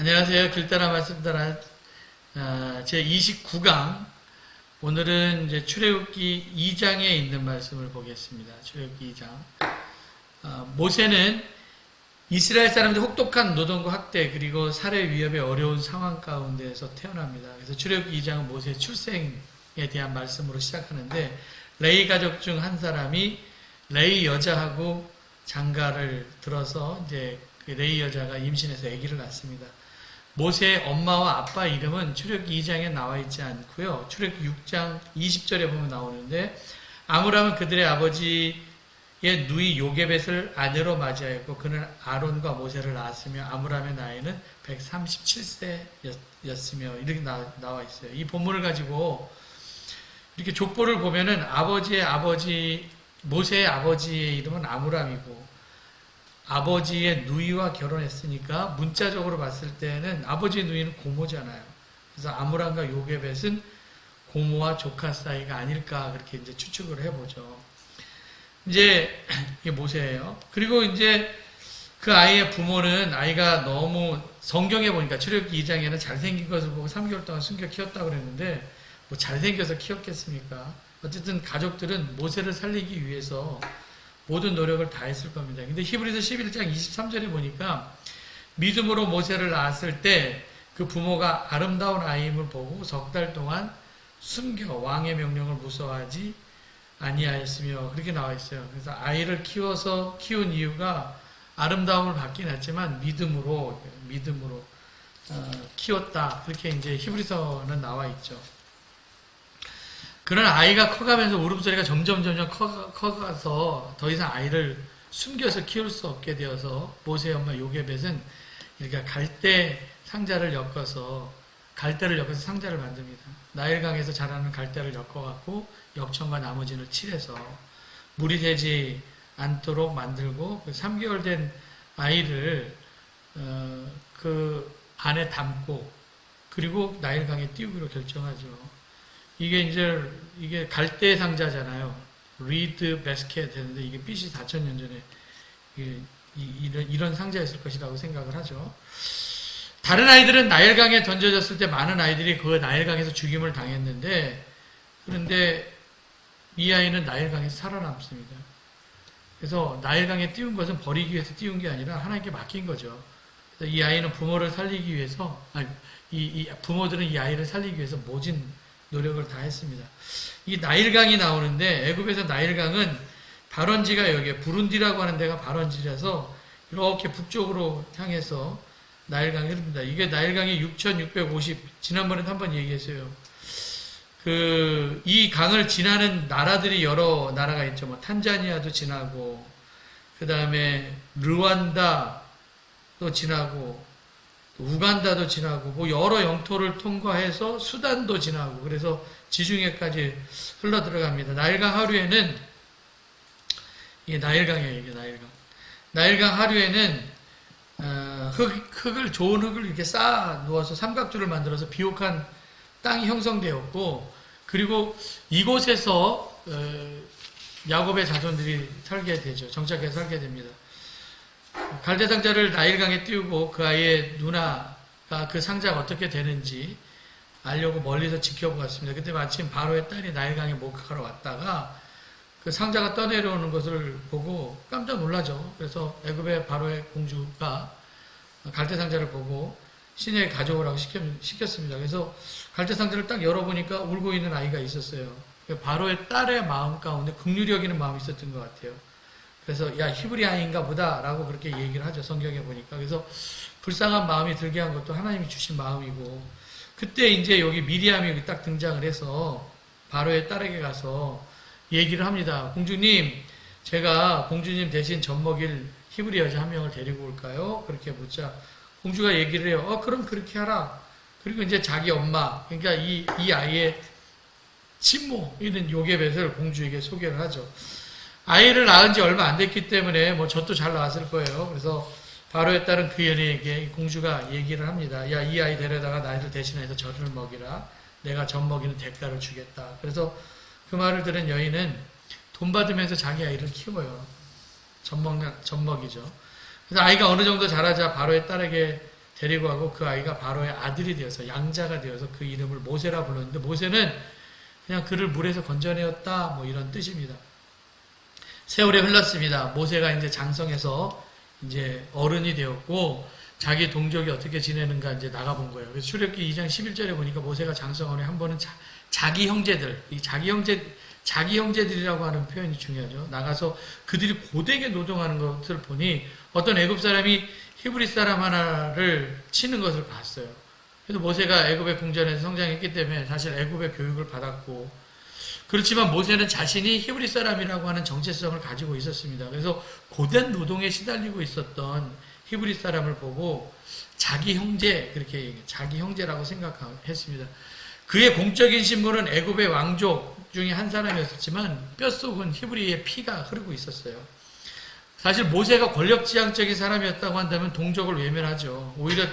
안녕하세요. 길따라 말씀 따라 제 29강 오늘은 이제 출애굽기 2장에 있는 말씀을 보겠습니다. 출애굽기 2장. 모세는 이스라엘 사람들의 혹독한 노동과 학대 그리고 살해 위협의 어려운 상황 가운데에서 태어납니다. 그래서 출애굽기 2장은 모세의 출생에 대한 말씀으로 시작하는데 레위 가족 중 한 사람이 레위 여자하고 장가를 들어서 이제 그 레위 여자가 임신해서 아기를 낳습니다. 모세의 엄마와 아빠 이름은 출애굽기 2장에 나와 있지 않고요. 출애굽기 6장 20절에 보면 나오는데 아므람은 그들의 아버지의 누이 요게벳을 아내로 맞이하였고 그는 아론과 모세를 낳았으며 아므람의 나이는 137세였으며 이렇게 나와 있어요. 이 본문을 가지고 이렇게 족보를 보면은 모세의 아버지의 이름은 아므람이고 아버지의 누이와 결혼했으니까 문자적으로 봤을 때는 아버지의 누이는 고모잖아요. 그래서 아므람과 요게벳은 고모와 조카 사이가 아닐까 그렇게 이제 추측을 해보죠. 이제 이게 모세예요. 그리고 이제 그 아이의 부모는 아이가 너무 성경에 보니까 출애굽기 2장에는 잘생긴 것을 보고 3개월 동안 숨겨 키웠다고 그랬는데 뭐 잘생겨서 키웠겠습니까? 어쨌든 가족들은 모세를 살리기 위해서 모든 노력을 다했을 겁니다. 근데 히브리서 11장 23절에 보니까 믿음으로 모세를 낳았을 때 그 부모가 아름다운 아이임을 보고 석 달 동안 숨겨 왕의 명령을 무서워하지 아니하였으며 그렇게 나와 있어요. 그래서 아이를 키운 이유가 아름다움을 받긴 했지만 믿음으로 키웠다. 그렇게 이제 히브리서는 나와 있죠. 그러나 아이가 커가면서 울음소리가 점점 커가서 더 이상 아이를 숨겨서 키울 수 없게 되어서 모세의 엄마 요게벳은 이렇게 갈대 상자를 엮어서 상자를 만듭니다. 나일강에서 자라는 갈대를 엮어갖고 역청과 나머지를 칠해서 물이 새지 않도록 만들고 3개월 된 아이를 그 안에 담고 그리고 나일강에 띄우기로 결정하죠. 이게 갈대 상자잖아요. 리드 베스켓 했는데 이게 BC 4,000년 전에 이런 상자였을 것이라고 생각을 하죠. 다른 아이들은 나일강에 던져졌을 때 많은 아이들이 그 나일강에서 죽임을 당했는데 그런데 이 아이는 나일강에서 살아남습니다. 그래서 나일강에 띄운 것은 버리기 위해서 띄운 게 아니라 하나님께 맡긴 거죠. 그래서 이 아이는 부모를 살리기 위해서 부모들은 이 아이를 살리기 위해서 모진 노력을 다 했습니다. 이 나일강이 나오는데 애굽에서 나일강은 발원지가 여기에 부룬디라고 하는 데가 발원지라서 이렇게 북쪽으로 향해서 나일강이 흐릅니다. 이게 나일강이 6,650 지난번에도 한번 얘기했어요. 이 강을 지나는 나라들이 여러 나라가 있죠. 뭐 탄자니아도 지나고 그 다음에 르완다도 지나고 우간다도 지나고 뭐 여러 영토를 통과해서 수단도 지나고 그래서 지중해까지 흘러 들어갑니다. 나일강 하류에는 이게 나일강이에요. 이게 나일강 하류에는 좋은 흙을 이렇게 쌓아 놓아서 삼각줄을 만들어서 비옥한 땅이 형성되었고 그리고 이곳에서 야곱의 자손들이 살게 되죠. 정착해서 살게 됩니다. 갈대 상자를 나일강에 띄우고 그 아이의 누나가 그 상자가 어떻게 되는지 알려고 멀리서 지켜보았습니다. 그때 마침 바로의 딸이 나일강에 목욕하러 왔다가 그 상자가 떠내려오는 것을 보고 깜짝 놀라죠. 그래서 애굽의 바로의 공주가 갈대 상자를 보고 시내에 가져오라고 시켰습니다. 그래서 갈대 상자를 딱 열어보니까 울고 있는 아이가 있었어요. 바로의 딸의 마음 가운데 긍휼히 여기는 마음이 있었던 것 같아요. 그래서 야 히브리 아이인가 보다라고 그렇게 얘기를 하죠. 성경에 보니까. 그래서 불쌍한 마음이 들게 한 것도 하나님이 주신 마음이고 그때 이제 여기 미리암이 딱 등장을 해서 바로의 딸에게 가서 얘기를 합니다. 공주님, 제가 공주님 대신 젖먹일 히브리 여자 한 명을 데리고 올까요? 그렇게 묻자 공주가 얘기를 해요. 그럼 그렇게 하라. 그리고 이제 자기 엄마, 그러니까 이 아이의 친모이는 요게벳을 공주에게 소개를 하죠. 아이를 낳은 지 얼마 안 됐기 때문에 뭐 젖도 잘 나왔을 거예요. 그래서 바로의 딸은 그 여인에게 공주가 얘기를 합니다. 야, 이 아이 데려다가 나이를 대신해서 젖을 먹이라. 내가 젖 먹이는 대가를 주겠다. 그래서 그 말을 들은 여인은 돈 받으면서 자기 아이를 키워요. 젖 먹이죠. 그래서 아이가 어느 정도 자라자 바로의 딸에게 데리고 가고 그 아이가 바로의 아들이 되어서 양자가 되어서 그 이름을 모세라 불렀는데 모세는 그냥 그를 물에서 건져내었다 뭐 이런 뜻입니다. 세월이 흘렀습니다. 모세가 이제 장성해서 이제 어른이 되었고 자기 동족이 어떻게 지내는가 이제 나가본 거예요. 그래서 출애굽기 2장 11절에 보니까 모세가 장성하니 한 번은 자기 형제들, 이 자기 형제들이라고 하는 표현이 중요하죠. 나가서 그들이 고되게 노동하는 것을 보니 어떤 애굽 사람이 히브리 사람 하나를 치는 것을 봤어요. 그래서 모세가 애굽의 궁전에서 성장했기 때문에 사실 애굽의 교육을 받았고 그렇지만 모세는 자신이 히브리 사람이라고 하는 정체성을 가지고 있었습니다. 그래서 고된 노동에 시달리고 있었던 히브리 사람을 보고 자기 형제 그렇게 자기 형제라고 생각했습니다. 그의 공적인 신분은 애굽의 왕족 중에 한 사람이었지만 뼛속은 히브리의 피가 흐르고 있었어요. 사실 모세가 권력지향적인 사람이었다고 한다면 동족을 외면하죠. 오히려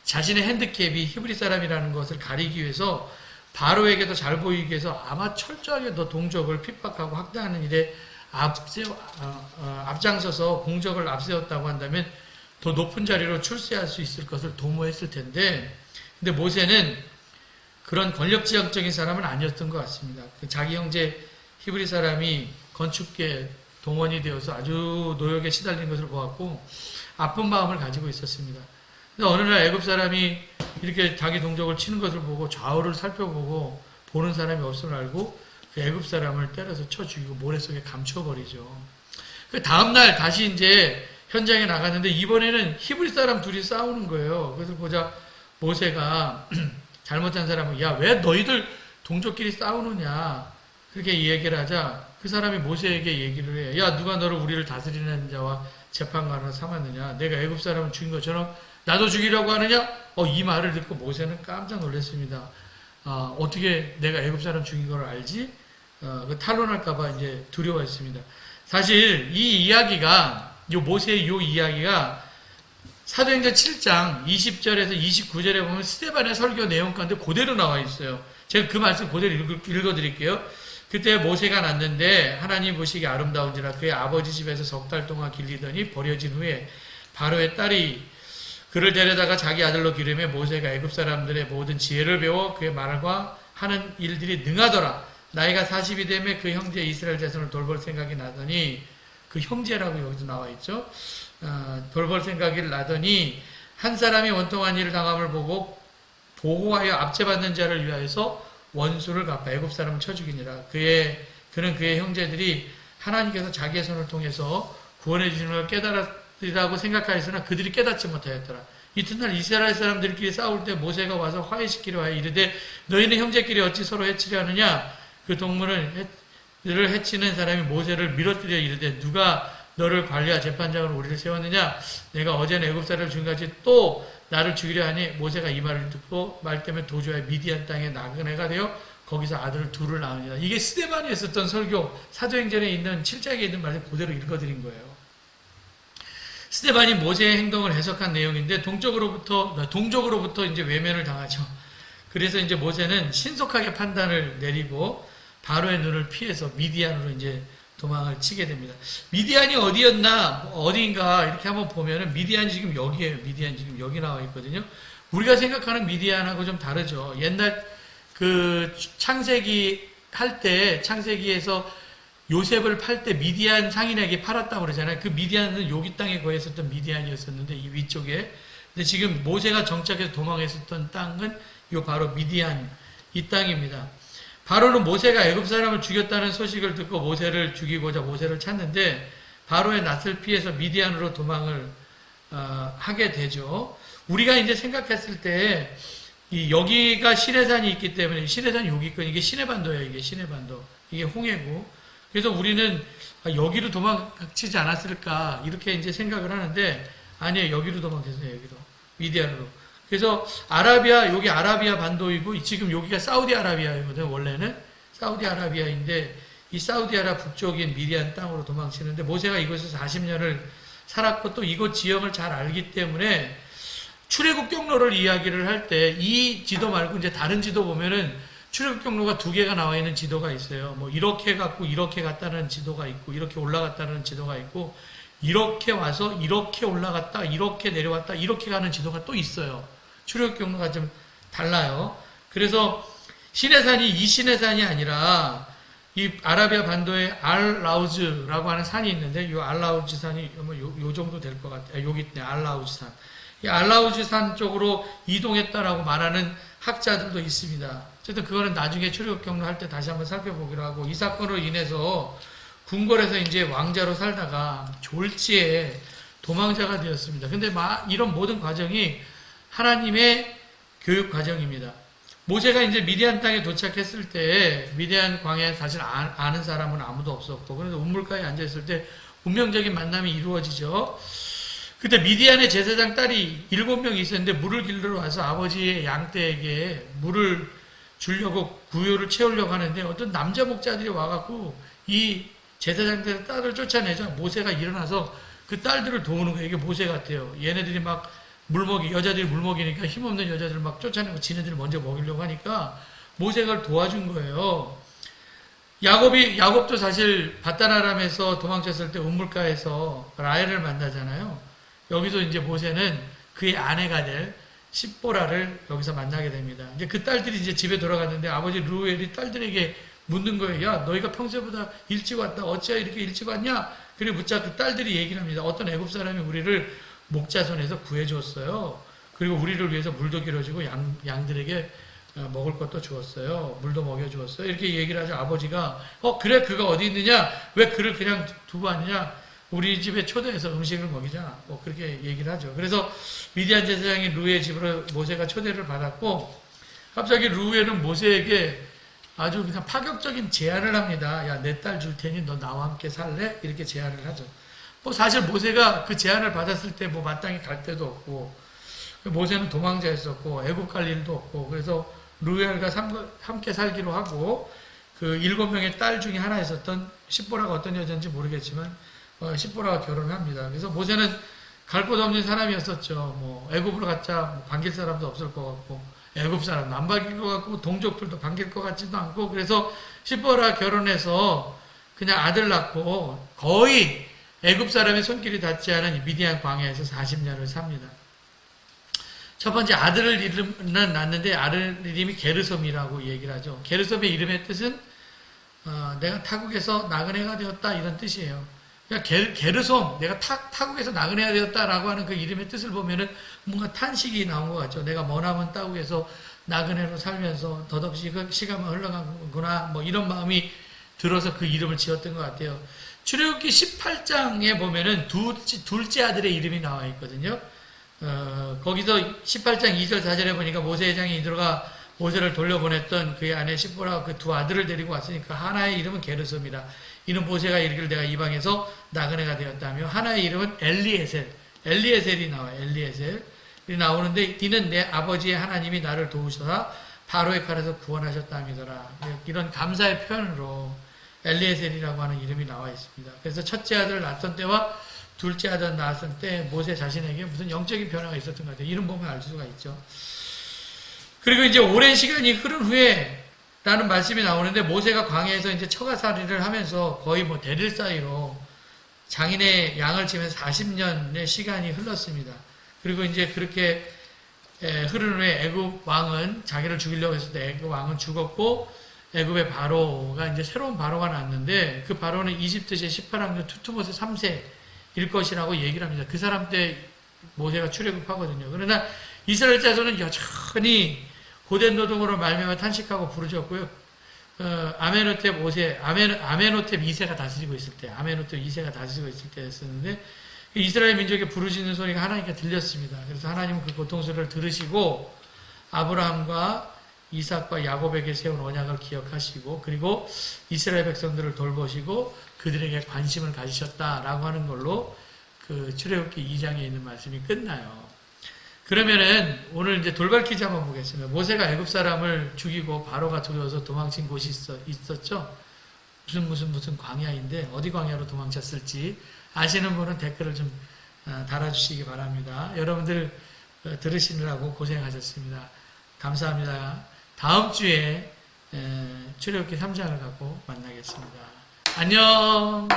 자신의 핸디캡이 히브리 사람이라는 것을 가리기 위해서 바로에게도 잘 보이기 위해서 아마 철저하게 더 동족을 핍박하고 학대하는 일에 앞장서서 공적을 앞세웠다고 한다면 더 높은 자리로 출세할 수 있을 것을 도모했을 텐데 근데 모세는 그런 권력지향적인 사람은 아니었던 것 같습니다. 그 자기 형제 히브리 사람이 건축계 동원이 되어서 아주 노역에 시달린 것을 보았고 아픈 마음을 가지고 있었습니다. 근데 어느 날 애굽 사람이 이렇게 자기 동족을 치는 것을 보고 좌우를 살펴보고 보는 사람이 없음을 알고 그 애굽 사람을 때려서 쳐 죽이고 모래 속에 감춰버리죠. 그 다음날 다시 이제 현장에 나갔는데 이번에는 히브리 사람 둘이 싸우는 거예요. 그래서 보자 모세가 잘못한 사람은 야, 왜 너희들 동족끼리 싸우느냐 그렇게 얘기를 하자 그 사람이 모세에게 얘기를 해. 야, 누가 너를 우리를 다스리는 자와 재판관으로 삼았느냐. 내가 애굽 사람을 죽인 것처럼 나도 죽이려고 하느냐. 이 말을 듣고 모세는 깜짝 놀랐습니다. 어떻게 내가 애굽 사람 죽인 걸 알지? 그 탄론할까봐 이제 두려워했습니다. 사실 이 이야기가 모세의 이 이야기가 사도행전 7장 20절에서 29절에 보면 스데반의 설교 내용 가운데 그대로 나와 있어요. 제가 그 말씀 그대로 읽어드릴게요. 그때 모세가 났는데 하나님 보시기에 아름다운지라 그의 아버지 집에서 석 달 동안 길리더니 버려진 후에 바로의 딸이 그를 데려다가 자기 아들로 기르매 모세가 애굽 사람들의 모든 지혜를 배워 그의 말과 하는 일들이 능하더라. 나이가 40이 되매 그 형제 이스라엘 자손을 돌볼 생각이 나더니 그 형제라고 여기도 나와 있죠. 돌볼 생각이 나더니 한 사람이 원통한 일을 당함을 보고 보호하여 압제받는 자를 위하여서 원수를 갚아 애굽 사람을 쳐 죽이니라. 그는 그의 형제들이 하나님께서 자기의 손을 통해서 구원해 주시는 걸 깨달았다고 생각하였으나 그들이 깨닫지 못하였더라. 이튿날 이스라엘 사람들끼리 싸울 때 모세가 와서 화해시키려 하여 이르되 너희는 형제끼리 어찌 서로 해치려 하느냐. 그 동물을 해치는 사람이 모세를 밀어뜨려 이르되 누가 너를 관리와 재판장으로 우리를 세웠느냐. 내가 어제는 애굽 사람을 죽인같이 또 나를 죽이려 하니 모세가 이 말을 듣고 말 때문에 도주하여 미디안 땅에 나그네가 되어 거기서 아들을 둘을 낳으니라. 이게 스데반이 했었던 설교 사도행전에 있는 7장에 있는 말을 그대로 읽어드린 거예요. 스데반이 모세의 행동을 해석한 내용인데 동족으로부터 이제 외면을 당하죠. 그래서 이제 모세는 신속하게 판단을 내리고 바로의 눈을 피해서 미디안으로 이제 도망을 치게 됩니다. 미디안이 어디였나, 어디인가, 이렇게 한번 보면은, 미디안이 지금 여기에요. 미디안이 지금 여기 나와 있거든요. 우리가 생각하는 미디안하고 좀 다르죠. 옛날 그 창세기 할 때, 창세기에서 요셉을 팔 때 미디안 상인에게 팔았다고 그러잖아요. 그 미디안은 여기 땅에 거했었던 미디안이었었는데, 이 위쪽에. 근데 지금 모세가 정착해서 도망했었던 땅은 요 바로 미디안, 이 땅입니다. 바로는 모세가 애굽 사람을 죽였다는 소식을 듣고 모세를 죽이고자 모세를 찾는데 바로의 낯을 피해서 미디안으로 도망을 하게 되죠. 우리가 이제 생각했을 때 여기가 시내산이 있기 때문에 시내산이 여기 있거든요. 이게 시내반도예요. 이게 시내반도. 이게 홍해고. 그래서 우리는 여기로 도망치지 않았을까 이렇게 이제 생각을 하는데 아니에요. 여기로 도망쳤어요. 여기로. 미디안으로. 그래서 여기 아라비아 반도이고 지금 여기가 사우디아라비아이거든요. 원래는 사우디아라비아인데 이 사우디아라 북쪽인 미디안 땅으로 도망치는데 모세가 이곳에서 40년을 살았고 또 이곳 지형을 잘 알기 때문에 출애굽 경로를 이야기를 할 때 이 지도 말고 이제 다른 지도 보면은 출애굽 경로가 2개가 나와 있는 지도가 있어요. 뭐 이렇게 갔고 이렇게 갔다는 지도가 있고 이렇게 올라갔다는 지도가 있고 이렇게 와서 이렇게 올라갔다 이렇게 내려왔다 이렇게 가는 지도가 또 있어요. 출애굽 경로가 좀 달라요. 그래서 시내산이 이 시내산이 아니라 이 아라비아 반도에 알라우즈라고 하는 산이 있는데 이 알라우즈 산이 요 정도 될 것 같아요. 여기 있네. 알라우즈 산. 이 알라우즈 산 쪽으로 이동했다라고 말하는 학자들도 있습니다. 어쨌든 그거는 나중에 출애굽 경로 할 때 다시 한번 살펴보기로 하고, 이 사건으로 인해서 궁궐에서 이제 왕자로 살다가 졸지에 도망자가 되었습니다. 근데 이런 모든 과정이 하나님의 교육 과정입니다. 모세가 이제 미디안 땅에 도착했을 때 미디안 광야에 사실 아는 사람은 아무도 없었고, 그래서 우물가에 앉아있을 때 운명적인 만남이 이루어지죠. 그때 미디안의 제사장 딸이 7명이 있었는데 물을 길러 와서 아버지의 양떼에게 물을 주려고 구유를 채우려고 하는데 어떤 남자 목자들이 와갖고 이 제사장들의 딸을 쫓아내자 모세가 일어나서 그 딸들을 도우는 거예요. 이게 모세 같아요. 얘네들이 막 여자들이 물 먹이니까 힘없는 여자들을 막 쫓아내고 지네들이 먼저 먹이려고 하니까 모세가 도와준 거예요. 야곱도 사실 바다나람에서 도망쳤을 때 우물가에서 라헬을 만나잖아요. 여기서 이제 모세는 그의 아내가 될 십보라를 여기서 만나게 됩니다. 이제 그 딸들이 이제 집에 돌아갔는데 아버지 루엘이 딸들에게 묻는 거예요. 야, 너희가 평소보다 일찍 왔다. 어찌야 이렇게 일찍 왔냐? 그래 묻자 그 딸들이 얘기를 합니다. 어떤 애굽 사람이 우리를 목자손에서 구해주었어요. 그리고 우리를 위해서 물도 길어주고 양들에게 먹을 것도 주었어요. 물도 먹여주었어요. 이렇게 얘기를 하죠. 아버지가 그래 그가 어디 있느냐? 왜 그를 그냥 두고 왔느냐? 우리 집에 초대해서 음식을 먹이자. 그렇게 얘기를 하죠. 그래서 미디안 제사장이 루의 집으로 모세가 초대를 받았고, 갑자기 루에는 모세에게 아주 그냥 파격적인 제안을 합니다. 야, 내 딸 줄 테니 너 나와 함께 살래? 이렇게 제안을 하죠. 사실 모세가 그 제안을 받았을 때 마땅히 갈 데도 없고, 모세는 도망자였었고, 애국 갈 일도 없고, 그래서 루엘과 함께 살기로 하고, 그 7명의 딸 중에 하나 있었던 십보라가 어떤 여자인지 모르겠지만, 십보라가 결혼을 합니다. 그래서 모세는 갈 곳 없는 사람이었었죠. 애굽으로 갔자 반길 사람도 없을 것 같고, 애굽 사람도 안 반길 것 같고, 동족들도 반길 것 같지도 않고, 그래서 십보라 결혼해서 그냥 아들 낳고 거의 애굽 사람의 손길이 닿지 않은 미디안 광야에서 40년을 삽니다. 첫 번째 아들을 이름은 낳는데 아들 이름이 게르솜이라고 얘기를 하죠. 게르솜의 이름의 뜻은 내가 타국에서 나그네가 되었다 이런 뜻이에요. 그러니까 게르솜, 내가 타국에서 나그네가 되었다라고 하는 그 이름의 뜻을 보면은 뭔가 탄식이 나온 것 같죠. 내가 머나먼 타국에서 나그네로 살면서 덧없이 그 시간만 흘러가구나 이런 마음이 들어서 그 이름을 지었던 것 같아요. 출애굽기 18장에 보면은 둘째 아들의 이름이 나와 있거든요. 거기서 18장 2절 4절에 보니까 모세의 장이 이들어가 모세를 돌려보냈던 그의 아내 십보라가 그 두 아들을 데리고 왔으니까 하나의 이름은 게르솜이라. 이는 모세가 이르기를 내가 이방에서 나그네가 되었다며, 하나의 이름은 엘리에셀이 나와요. 엘리에셀이 나오는데 이는 내 아버지의 하나님이 나를 도우셔서 바로의 칼에서 구원하셨다미더라. 이런 감사의 표현으로 엘리에셀이라고 하는 이름이 나와 있습니다. 그래서 첫째 아들을 낳았던 때와 둘째 아들 낳았을 때 모세 자신에게 무슨 영적인 변화가 있었던 것 같아요. 이름 보면 알 수가 있죠. 그리고 이제 오랜 시간이 흐른 후에 라는 말씀이 나오는데, 모세가 광야에서 이제 처가살이를 하면서 거의 대릴 사이로 장인의 양을 치면서 40년의 시간이 흘렀습니다. 그리고 이제 그렇게 흐른 후에 애굽 왕은 자기를 죽이려고 했을 때 애굽 왕은 죽었고, 애굽의 바로가 이제 새로운 바로가 났는데, 그 바로는 이집트제 18왕조 투투모세 3세일 것이라고 얘기를 합니다. 그 사람 때 모세가 출애굽하거든요. 그러나 이스라엘 자손은 여전히 고된 노동으로 말미암아 탄식하고 부르짖었고요. 아메노텝 5세, 아메노텝 2세가 다스리고 있을 때, 아메노텝 2세가 다스리고 있을 때였었는데, 이스라엘 민족의 부르짖는 소리가 하나님께 들렸습니다. 그래서 하나님은 그 고통소리를 들으시고 아브라함과 이삭과 야곱에게 세운 언약을 기억하시고, 그리고 이스라엘 백성들을 돌보시고 그들에게 관심을 가지셨다라고 하는 걸로 그 출애굽기 2장에 있는 말씀이 끝나요. 그러면은 오늘 이제 돌발 퀴즈 한번 보겠습니다. 모세가 애굽 사람을 죽이고 바로가 두려워서 도망친 곳이 있었죠. 무슨 광야인데 어디 광야로 도망쳤을지 아시는 분은 댓글을 좀 달아주시기 바랍니다. 여러분들 들으시느라고 고생하셨습니다. 감사합니다. 다음 주에 출애굽기 3장을 갖고 만나겠습니다. 안녕.